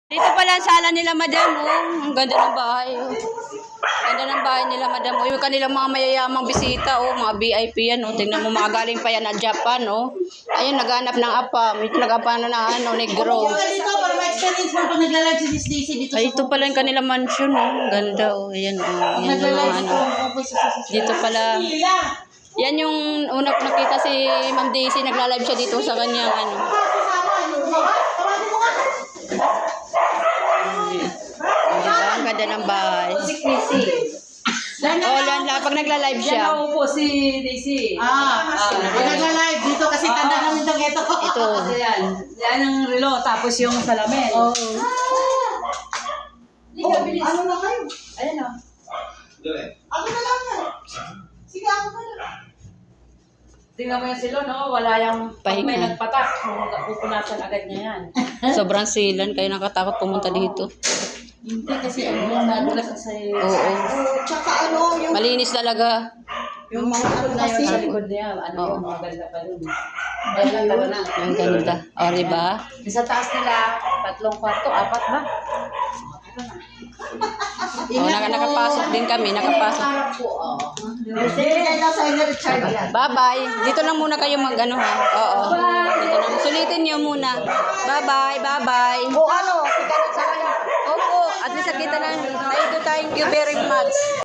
Dito pala ang sala nila, madam. Oh. Ang ganda ng bahay. Oh. Ganda ng bahay nila, madam. Oh. Yung kanilang mga mayayamang bisita. Oh. Mga VIP yan. Oh. Tingnan mo, mga galing pa yan na Japan. Oh. Ayun, naghanap ng apa. May nag-apa na ano, negro. Dito, para ma-experience mo pag nagla-live si Miss Daisy dito. Ay, ito pala yung kanilang mansion. Oh. Ang ganda. Oh. Ayan, oh. Yan yung mga ano. Dito pala. Yan yung unang nakita si Ma'am Daisy. Nagla-live siya dito sa kanyang ano. Ang ganda ng bahay. Si Chrissy. Oh, Lanla, pag nagla-live siya. Yan po si Daisy. Pag nagla-live dito kasi tanda namin ng ito. Ito. Yan. Yan ang relo. Tapos yung salamin. Oh, ano na kayo? Ayan o. Ako na lang yan. Sige, ako na lang. Tingnan mo yung silo, no? Wala yung pag may Pahinga. nagpatak. Pupunasan agad niya yan. Sobrang silan. Kayo nakatakot pumunta dito. Hindi kasi nadulas sa Oo. Tsaka ano, yung Malinis talaga. mga ano na kasi. yun sa likod niya. Ano Oo. yung mga ganda pa dun. Ayan lang tala na. Ang ganda. O, diba? Sa taas nila, 3 kwarto, 4 ba? O, nakapasok din kami. Nakapasok. Harap po, Bigay daw sa inyo, Richard yan. Bye-bye. Dito lang muna kayo mag-ano ha. Oo. Dito lang. Sulitin niyo muna. Bye-bye. Bye-bye. O ano, sige na sa kanya. Opo. At least kita na. Thank you very much.